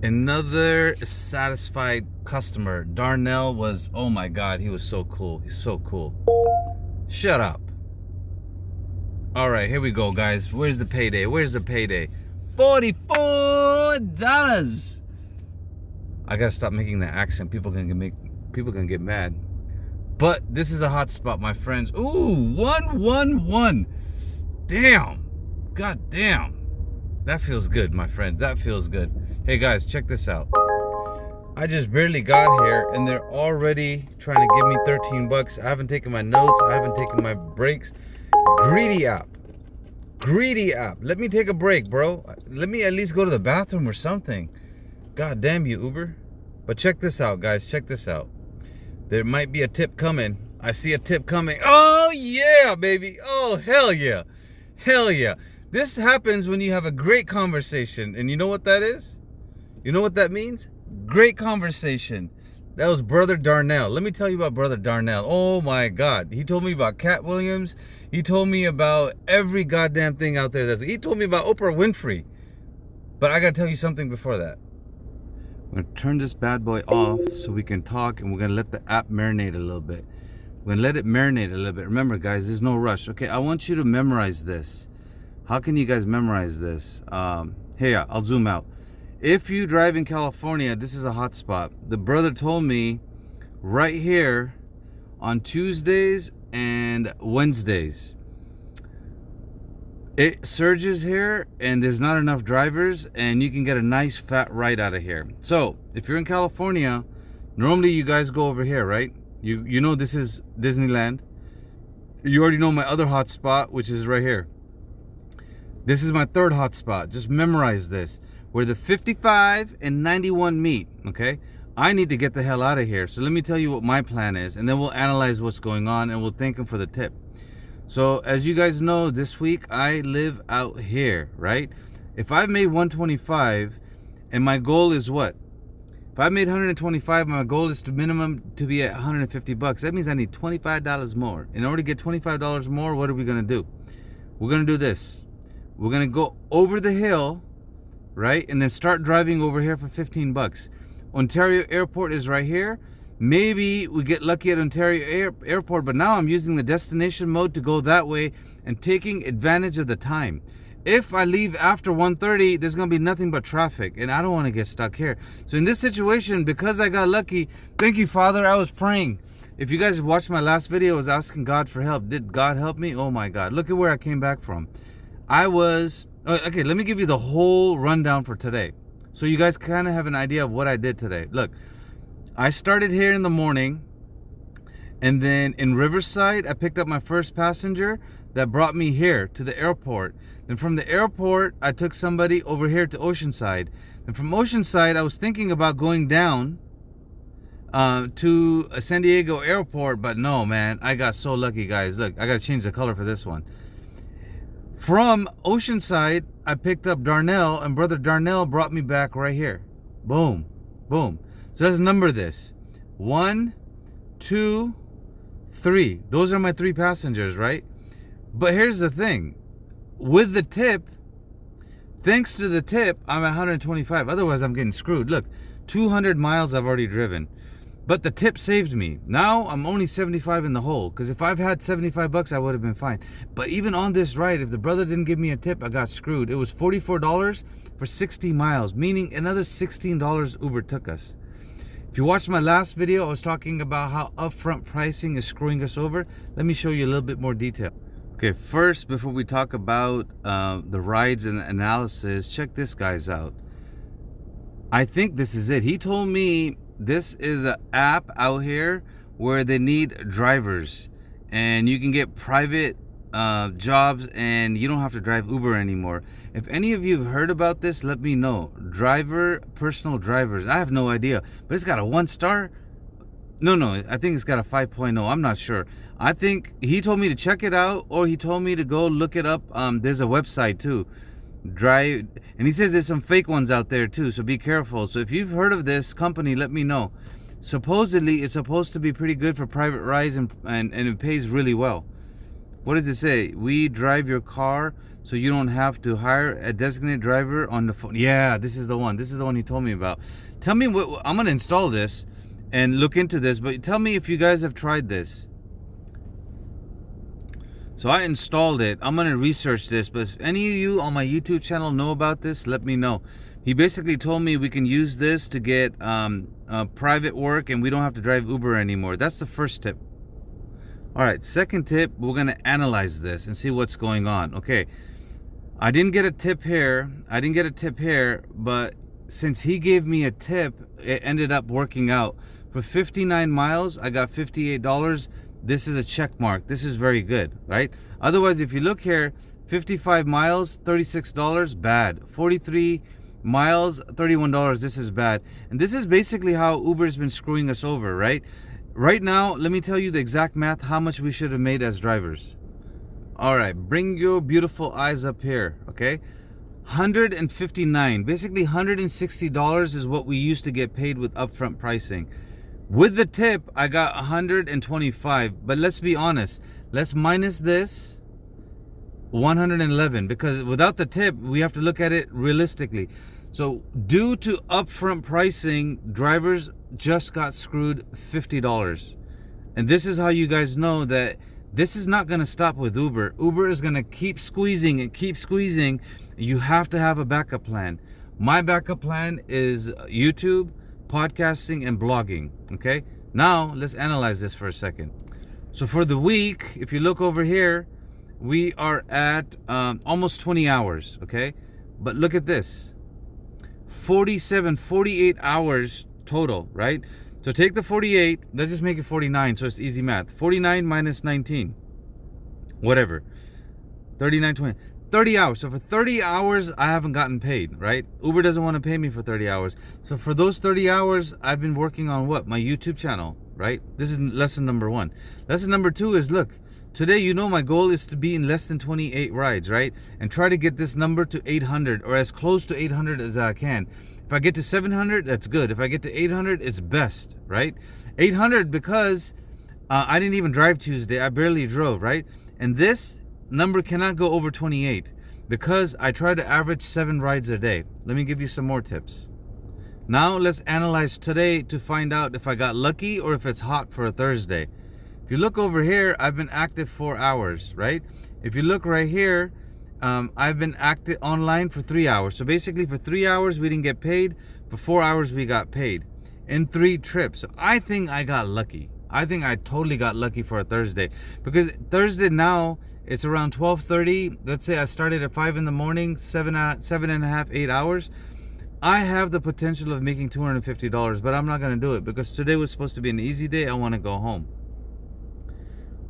Another satisfied customer. Darnell was, oh my God, he was so cool. He's so cool. Shut up. All right, here we go, guys. Where's the payday? Where's the payday? $44. I gotta stop making that accent. People can get mad. But this is a hot spot, my friends. Ooh, 111. Damn. God damn. That feels good, my friends. That feels good. Hey guys, check this out. I just barely got here and they're already trying to give me 13 bucks. I haven't taken my notes. I haven't taken my breaks. Greedy app. Greedy app. Let me take a break, bro. Let me at least go to the bathroom or something. God damn you, Uber. But check this out, guys. Check this out. There might be a tip coming. I see a tip coming. Oh, yeah, baby. Oh, hell yeah. Hell yeah. This happens when you have a great conversation. And you know what that is? You know what that means? Great conversation. That was Brother Darnell. Let me tell you about Brother Darnell. Oh my God. He told me about Cat Williams. He told me about every goddamn thing out there. He told me about Oprah Winfrey. But I gotta tell you something before that. We're gonna turn this bad boy off so we can talk, and we're gonna let the app marinate a little bit. We're gonna let it marinate a little bit. Remember, guys, there's no rush. Okay, I want you to memorize this. How can you guys memorize this? Here, I'll zoom out. If you drive in California, this is a hot spot. The brother told me right here on Tuesdays and Wednesdays, it surges here and there's not enough drivers and you can get a nice fat ride out of here. So if you're in California, normally you guys go over here, right? You know this is Disneyland. You already know my other hot spot, which is right here. This is my third hot spot. Just memorize this. Where the 55 and 91 meet, okay? I need to get the hell out of here. So let me tell you what my plan is, and then we'll analyze what's going on, and we'll thank him for the tip. So as you guys know, this week I live out here, right? If I've made 125, and my goal is what? If I made 125, my goal is to minimum to be at 150 bucks. That means I need $25 more. In order to get $25 more, what are we gonna do? We're gonna do this. We're gonna go over the hill, right? And then start driving over here for 15 bucks. Ontario Airport is right here. Maybe we get lucky at Ontario Airport, but now I'm using the destination mode to go that way and taking advantage of the time. If I leave after 1:30, there's going to be nothing but traffic, and I don't want to get stuck here. So in this situation, because I got lucky, thank you, Father, I was praying. If you guys watched my last video, I was asking God for help. Did God help me? Oh my God. Look at where I came back from. Okay, let me give you the whole rundown for today, so you guys kind of have an idea of what I did today. Look, I started here in the morning, and then in Riverside, I picked up my first passenger that brought me here to the airport. Then from the airport, I took somebody over here to Oceanside. And from Oceanside, I was thinking about going down to San Diego Airport, but no, man, I got so lucky, guys. Look, I got to change the color for this one. From Oceanside, I picked up Darnell, and Brother Darnell brought me back right here. Boom, boom. So let's number this. 1, 2, 3. Those are my 3 passengers, right? But here's the thing. With the tip, thanks to the tip, I'm at 125. Otherwise, I'm getting screwed. Look, 200 miles I've already driven. But the tip saved me. Now I'm only 75 in the hole, because if I've had 75 bucks, I would have been fine. But even on this ride, if the brother didn't give me a tip, I got screwed. It was $44 for 60 miles, meaning another $16 Uber took us. If you watched my last video, I was talking about how upfront pricing is screwing us over. Let me show you a little bit more detail. Okay, first, before we talk about the rides and the analysis, check this guys out. I think this is it. He told me this is an app out here where they need drivers, and you can get private jobs, and you don't have to drive Uber anymore. If any of you have heard about this, let me know. Personal drivers. I have no idea, but it's got a 1-star. No, I think it's got a 5.0. I'm not sure. I think he told me to check it out, or he told me to go look it up. There's a website too. Drive, and he says there's some fake ones out there too, so be careful. So if you've heard of this company, let me know. Supposedly it's supposed to be pretty good for private rides, and it pays really well. What does it say? We drive your car. so you don't have to hire a designated driver on the phone. Yeah, this is the one. This is the one he told me about. Tell me what I'm gonna install this and look into this, but tell me if you guys have tried this. So I installed it. I'm gonna research this, but if any of you on my YouTube channel know about this, let me know. He basically told me we can use this to get private work and we don't have to drive Uber anymore. That's the first tip. All right, second tip, we're gonna analyze this and see what's going on. Okay, I didn't get a tip here. But since he gave me a tip, it ended up working out. For 59 miles, I got $58. This is a check mark. This is very good, right? Otherwise, if you look here, 55 miles, $36, bad. 43 miles, $31, this is bad. And this is basically how Uber's been screwing us over, right? Right now, let me tell you the exact math, how much we should have made as drivers. All right, bring your beautiful eyes up here, okay? 159, basically $160 is what we used to get paid with upfront pricing. With the tip, I got 125, but let's be honest. Let's minus this, 111, because without the tip, we have to look at it realistically. So due to upfront pricing, drivers just got screwed $50. And this is how you guys know that this is not going to stop with Uber. Uber is going to keep squeezing and keep squeezing. You have to have a backup plan. My backup plan is YouTube, podcasting, and blogging. Okay, now let's analyze this for a second. So for the week, if you look over here, we are at almost 20 hours. Okay, but look at this, 48 hours total, right? So take the 48, let's just make it 49 so it's easy math. 49 minus 19, whatever, 39, 20, 30 hours. So for 30 hours, I haven't gotten paid, right? Uber doesn't want to pay me for 30 hours. So for those 30 hours, I've been working on what? My YouTube channel, right? This is lesson number one. Lesson number two is, look, today, you know, my goal is to be in less than 28 rides, right? And try to get this number to 800 or as close to 800 as I can. If I get to 700, that's good. If I get to 800, it's best, right? 800 because I didn't even drive Tuesday. I barely drove, right? And this number cannot go over 28 because I try to average 7 rides a day. Let me give you some more tips. Now let's analyze today to find out if I got lucky or if it's hot for a Thursday. If you look over here, I've been active 4 hours, right? If you look right here, I've been active online for 3 hours. So basically for 3 hours, we didn't get paid. For 4 hours, we got paid in 3 trips. So I think I got lucky. I think I totally got lucky for a Thursday, because Thursday now it's around 12:30. Let's say I started at 5 in the morning, 7.5, 8 hours. I have the potential of making $250, but I'm not going to do it because today was supposed to be an easy day. I want to go home.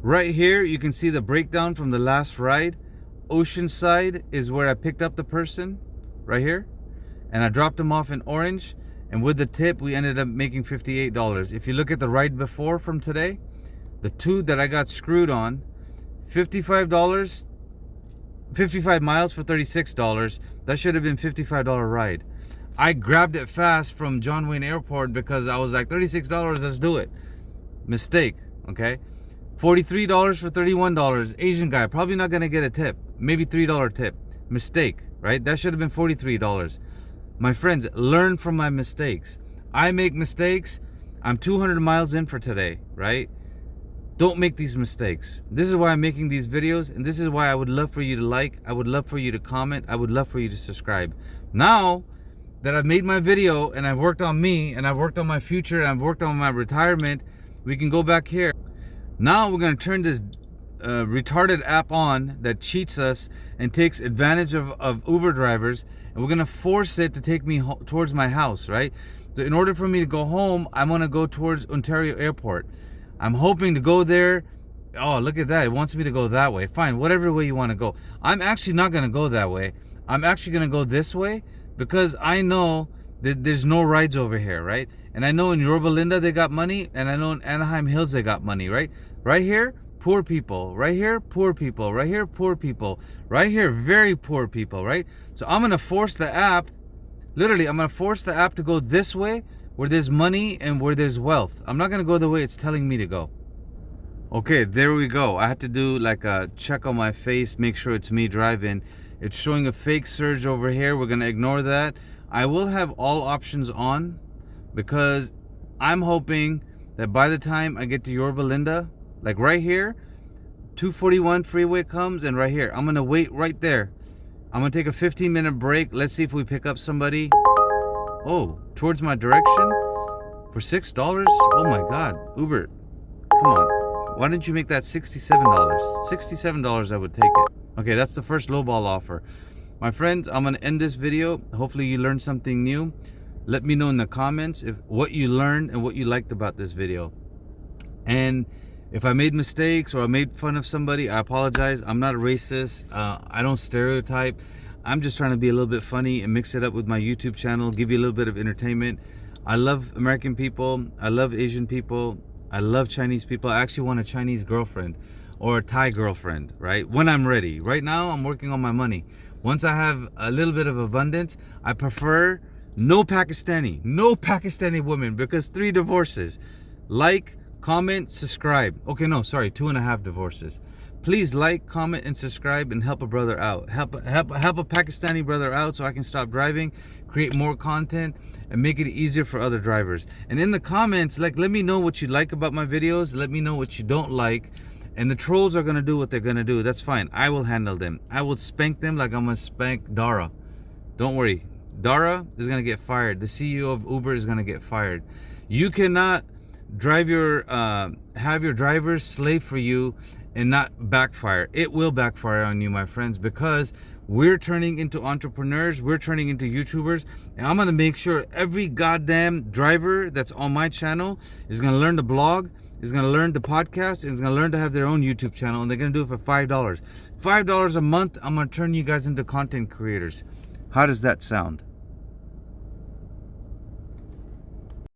Right here, you can see the breakdown from the last ride. Oceanside is where I picked up the person, right here. And I dropped them off in Orange. And with the tip, we ended up making $58. If you look at the ride before from today, the 2 that I got screwed on, $55, 55 miles for $36. That should have been $55 ride. I grabbed it fast from John Wayne Airport because I was like, $36, let's do it. Mistake, okay? $43 for $31. Asian guy, probably not gonna get a tip. Maybe $3 tip. Mistake, right? That should have been $43. My friends, learn from my mistakes. I make mistakes. I'm 200 miles in for today, right? Don't make these mistakes. This is why I'm making these videos, and this is why I would love for you to like, I would love for you to comment, I would love for you to subscribe. Now that I've made my video and I've worked on me and I've worked on my future and I've worked on my retirement, we can go back here. Now we're going to turn this retarded app on that cheats us and takes advantage of Uber drivers, and we're going to force it to take me towards my house, right? So in order for me to go home, I'm going to go towards Ontario Airport. I'm hoping to go there. Oh, look at that. It wants me to go that way. Fine, whatever way you want to go. I'm actually not going to go that way. I'm actually going to go this way because I know that there's no rides over here, right? And I know in Yorba Linda they got money, and I know in Anaheim Hills they got money, right? Right here, poor people. Right here, poor people. Right here, poor people. Right here, very poor people, right? So I'm going to force the app, literally, I'm going to force the app to go this way where there's money and where there's wealth. I'm not going to go the way it's telling me to go. Okay, there we go. I had to do like a check on my face, make sure it's me driving. It's showing a fake surge over here. We're gonna ignore that. I will have all options on because I'm hoping that by the time I get to Yorba Linda, like right here, 241 freeway comes, and right here, I'm gonna wait right there. I'm gonna take a 15-minute break. Let's see if we pick up somebody. Oh, towards my direction for $6. Oh my God, Uber, come on. Why didn't you make that $67? $67, I would take it. Okay, that's the first lowball offer. My friends, I'm gonna end this video. Hopefully you learned something new. Let me know in the comments what you learned and what you liked about this video. And if I made mistakes or I made fun of somebody, I apologize. I'm not a racist. I don't stereotype. I'm just trying to be a little bit funny and mix it up with my YouTube channel, give you a little bit of entertainment. I love American people. I love Asian people. I love Chinese people. I actually want a Chinese girlfriend or a Thai girlfriend, right? When I'm ready. Right now, I'm working on my money. Once I have a little bit of abundance, I prefer no Pakistani women, because 3 divorces. Like, comment, subscribe. Okay, no, sorry, 2.5 divorces. Please like, comment, and subscribe and help a brother out. Help a Pakistani brother out so I can stop driving, create more content, and make it easier for other drivers. And in the comments, like, let me know what you like about my videos. Let me know what you don't like. And the trolls are gonna do what they're gonna do. That's fine. I will handle them. I will spank them like I'm gonna spank Dara. Don't worry. Dara is gonna get fired. The CEO of Uber is gonna get fired. You cannot drive have your drivers slave for you and not backfire. It will backfire on you, my friends, because we're turning into entrepreneurs, we're turning into YouTubers, and I'm gonna make sure every goddamn driver that's on my channel is gonna learn to blog, is gonna learn to podcast, and is gonna learn to have their own YouTube channel, and they're gonna do it for $5. $5 a month, I'm gonna turn you guys into content creators. How does that sound?